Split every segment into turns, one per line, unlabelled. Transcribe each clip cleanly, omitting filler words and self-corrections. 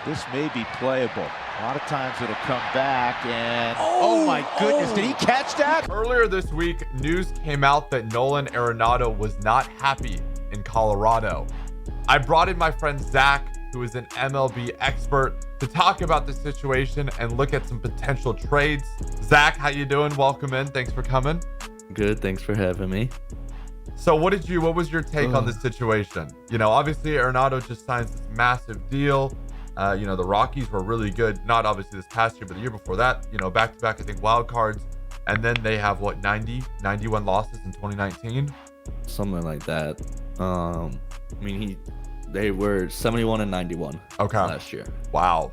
This may be playable. A lot of times it'll come back and oh my goodness, did he catch that?
Earlier this week, news came out that Nolan Arenado was not happy in Colorado. I brought in my friend Zach, who is an MLB expert, to talk about the situation and look at some potential trades. Zach, how you doing? Welcome in. Thanks for coming.
Good. Thanks for having me.
So what was your take on this situation? You know, obviously Arenado just signs this massive deal. You know, the Rockies were really good, not obviously this past year, but the year before that, you know, back-to-back, I think, wild cards. And then they have, what, 91 losses in 2019?
Something like that. I mean, they were 71 and 91 last year.
Wow.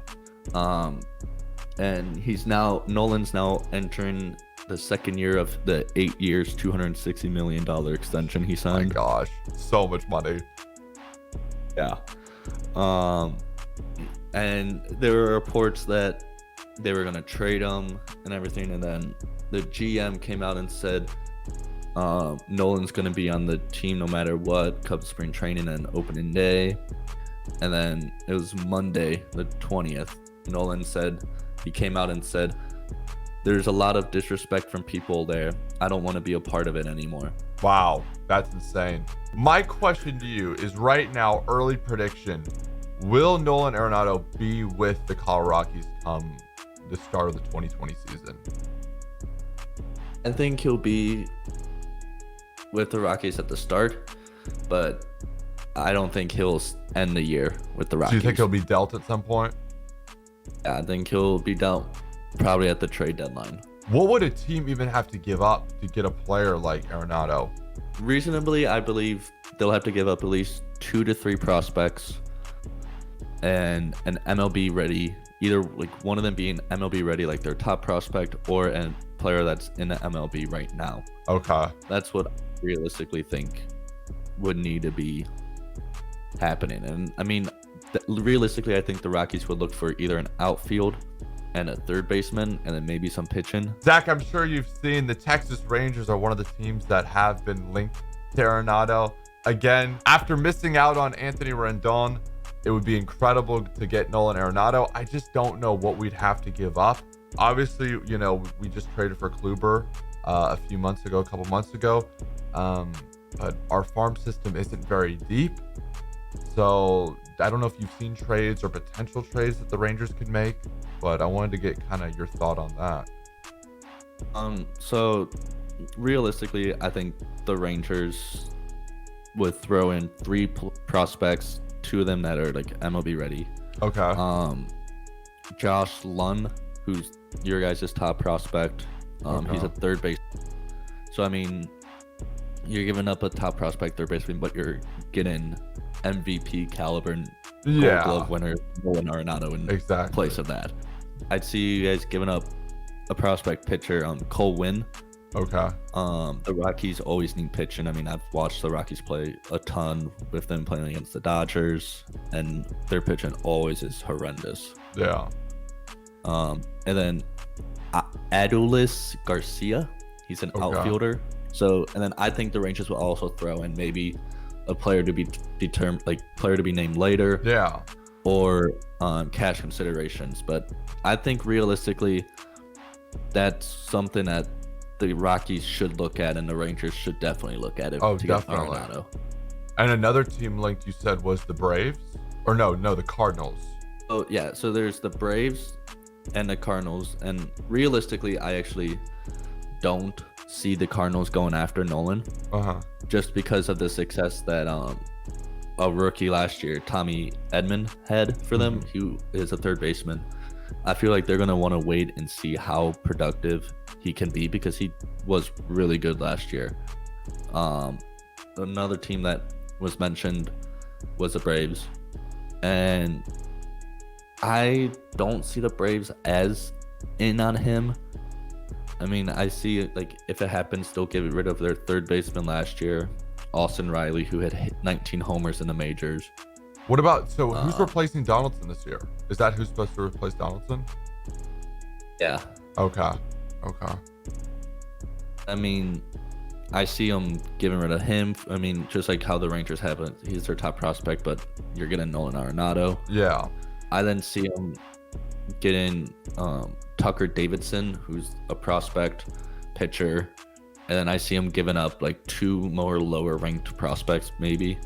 And Nolan's now entering the second year of the 8 years, $260 million extension he signed.
Oh my gosh, so much money.
Yeah. And there were reports that they were going to trade him and everything. And then the GM came out and said Nolan's going to be on the team no matter what, Cubs spring training and opening day. And then it was Monday, the 20th. Nolan came out and said, there's a lot of disrespect from people there. I don't want to be a part of it anymore.
Wow, that's insane. My question to you is right now, early prediction. Will Nolan Arenado be with the Colorado Rockies come the start of the 2020 season?
I think he'll be with the Rockies at the start, but I don't think he'll end the year with the Rockies.
Do you think he'll be dealt at some point?
Yeah, I think he'll be dealt probably at the trade deadline.
What would a team even have to give up to get a player like Arenado?
Reasonably, I believe they'll have to give up at least 2 to 3 prospects and an MLB ready, either like one of them being MLB ready, like their top prospect, or a player that's in the MLB right now.
Okay.
That's what I realistically think would need to be happening. And I mean, realistically, I think the Rockies would look for either an outfield and a third baseman, and then maybe some pitching.
Zach, I'm sure you've seen the Texas Rangers are one of the teams that have been linked to Arenado. Again, after missing out on Anthony Rendon, it would be incredible to get Nolan Arenado. I just don't know what we'd have to give up. Obviously, you know, we just traded for Kluber a couple months ago. But our farm system isn't very deep. So I don't know if you've seen trades or potential trades that the Rangers could make, but I wanted to get kind of your thought on that.
So realistically, I think the Rangers would throw in 3 prospects, 2 of them that are like MLB ready.
Okay.
Josh Lund, who's your guys' top prospect. He's a third base. So I mean, you're giving up a top prospect third baseman, but you're getting MVP caliber and Gold Glove winner Nolan Arenado in place of that. I'd see you guys giving up a prospect pitcher, Cole Winn.
Okay.
The Rockies always need pitching. I mean, I've watched the Rockies play a ton with them playing against the Dodgers, and their pitching always is horrendous.
Yeah.
And then Adolis Garcia, he's an outfielder. So, and then I think the Rangers will also throw in maybe a player to be determined, like player to be named later.
Yeah.
Or cash considerations. But I think realistically, that's something that the Rockies should look at, and the Rangers should definitely look at it.
Definitely.
Get Arenado.
And another team linked, you said, was the Braves? Or no, the Cardinals.
Oh yeah, so there's the Braves and the Cardinals, and realistically, I actually don't see the Cardinals going after Nolan, just because of the success that a rookie last year, Tommy Edman, had for them. He is a third baseman. I feel like they're going to want to wait and see how productive he can be, because he was really good last year. Another team that was mentioned was the Braves, and I don't see the Braves as in on him. I mean, I see, like, if it happens, they'll get rid of their third baseman last year, Austin Riley, who had hit 19 homers in the majors.
What about, who's replacing Donaldson this year? Is that who's supposed to replace Donaldson?
Yeah.
Okay.
I mean, I see them getting rid of him. I mean, just like how the Rangers have he's their top prospect, but you're getting Nolan Arenado.
Yeah.
I then see him getting Tucker Davidson, who's a prospect pitcher, and then I see him giving up like 2 more lower ranked prospects maybe.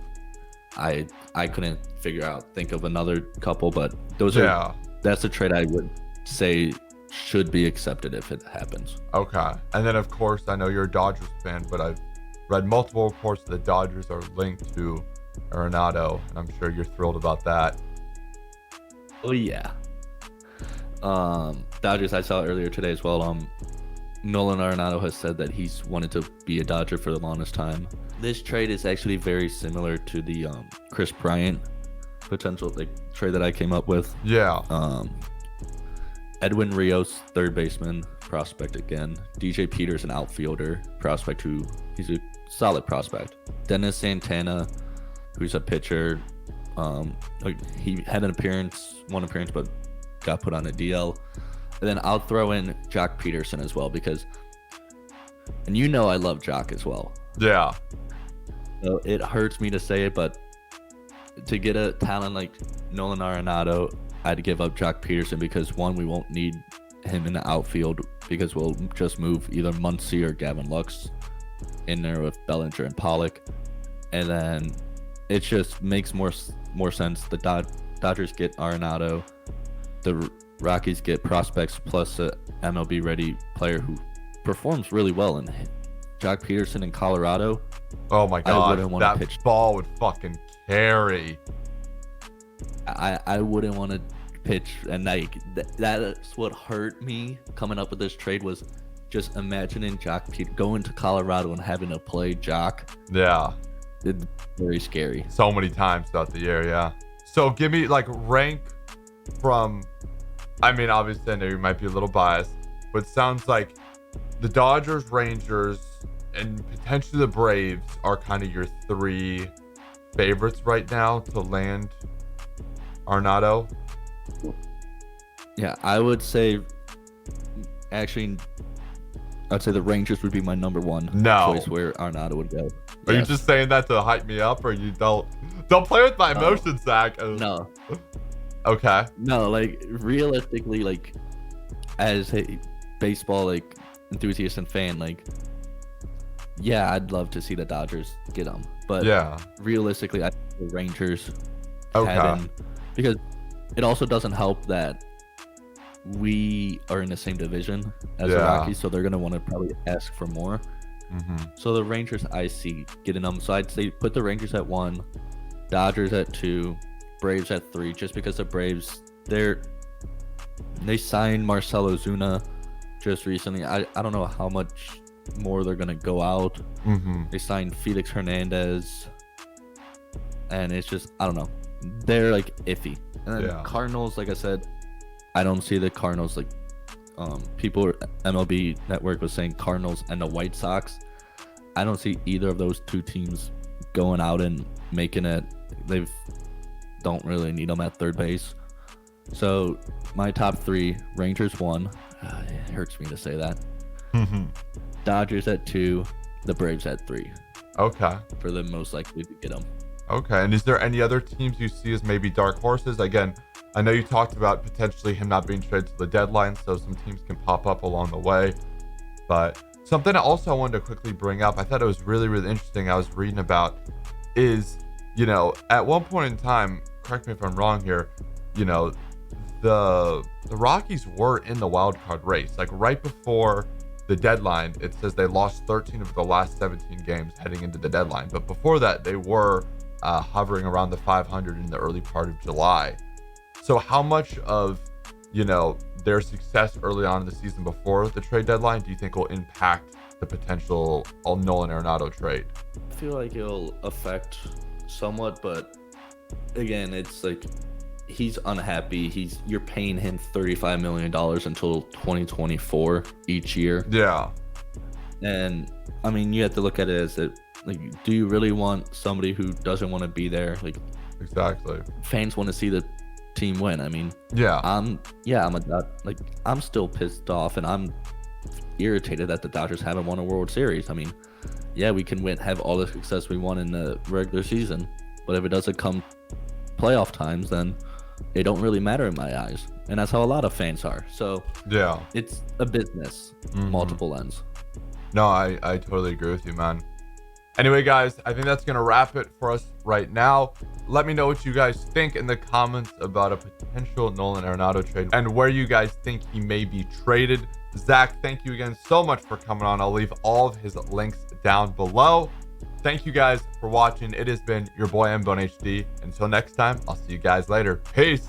I couldn't think of another couple, but that's a trade I would say should be accepted if it happens.
Okay. And then of course I know you're a Dodgers fan, but I've read multiple reports that the Dodgers are linked to Arenado, and I'm sure you're thrilled about that.
Oh yeah. Dodgers, I saw earlier today as well. Nolan Arenado has said that he's wanted to be a Dodger for the longest time. This trade is actually very similar to the Chris Bryant potential trade that I came up with.
Yeah.
Edwin Rios, third baseman prospect again. DJ Peters, an outfielder prospect he's a solid prospect. Dennis Santana, who's a pitcher. He had one appearance, but got put on a DL. And then I'll throw in Jock Peterson as well and I love Jock as well.
Yeah.
So it hurts me to say it, but to get a talent like Nolan Arenado, I'd give up Jock Peterson because one, we won't need him in the outfield because we'll just move either Muncy or Gavin Lux in there with Bellinger and Pollock, and then it just makes more sense. The Dodgers get Arenado, the Rockies get prospects plus a MLB ready player who performs really well in Jock Peterson in Colorado.
Oh my god, that
pitch.
ball would fucking carry.
I wouldn't want to pitch, and that's what hurt me coming up with this trade was just imagining Jock going to Colorado and having to play Jock.
Yeah,
it's very scary.
So many times throughout the year. Yeah. So give me rank from. I mean, obviously, I know you might be a little biased, but it sounds like the Dodgers, Rangers, and potentially the Braves are kind of your 3 favorites right now to land Arenado.
Yeah, I would say actually I'd say the Rangers would be my number 1 choice where Arenado would go.
Are you just saying that to hype me up, or you don't play with my emotions, Zach?
No.
Okay.
No, realistically, as a baseball enthusiast and fan, yeah, I'd love to see the Dodgers get him, but
yeah,
realistically, I think the Rangers
okay,
because it also doesn't help that we are in the same division as the Rockies, so they're gonna want to probably ask for more.
Mm-hmm.
So the Rangers, I see getting them. So I'd say put the Rangers at 1, Dodgers at 2, Braves at 3, just because the Braves they signed Marcell Ozuna just recently. I don't know how much more they're gonna go out.
Mm-hmm.
They signed Felix Hernandez, and it's just I don't know. They're iffy. And then Cardinals, like I said, I don't see the Cardinals people MLB Network was saying Cardinals and the White Sox. I don't see either of those 2 teams going out and making it. They don't really need them at third base. So my top 3: Rangers 1. It hurts me to say that. Dodgers at 2, the Braves at 3.
Okay.
For the most likely to get them.
Okay. And is there any other teams you see as maybe dark horses? Again, I know you talked about potentially him not being traded to the deadline, so some teams can pop up along the way. But something also I wanted to quickly bring up, I thought it was really, really interesting, I was reading about, is, at one point in time, correct me if I'm wrong here, the Rockies were in the wild card race. Right before the deadline, it says they lost 13 of the last 17 games heading into the deadline. But before that, they were hovering around the 500 in the early part of July. So how much of, their success early on in the season before the trade deadline do you think will impact the potential Nolan Arenado trade?
I feel like it'll affect somewhat, but again, it's he's unhappy. You're paying him $35 million until 2024 each year.
Yeah.
And I mean, you have to look at it as do you really want somebody who doesn't want to be there?
Exactly.
Fans want to see the team win. I mean, I'm still pissed off and I'm irritated that the Dodgers haven't won a World Series. I mean, yeah, we can have all the success we want in the regular season, but if it doesn't come playoff times, then it don't really matter in my eyes, and that's how a lot of fans are. So
Yeah.
it's a business, multiple ends.
No, I totally agree with you, man. Anyway, guys, I think that's going to wrap it for us right now. Let me know what you guys think in the comments about a potential Nolan Arenado trade and where you guys think he may be traded. Zach, thank you again so much for coming on. I'll leave all of his links down below. Thank you guys for watching. It has been your boy MboneHD. Until next time, I'll see you guys later. Peace.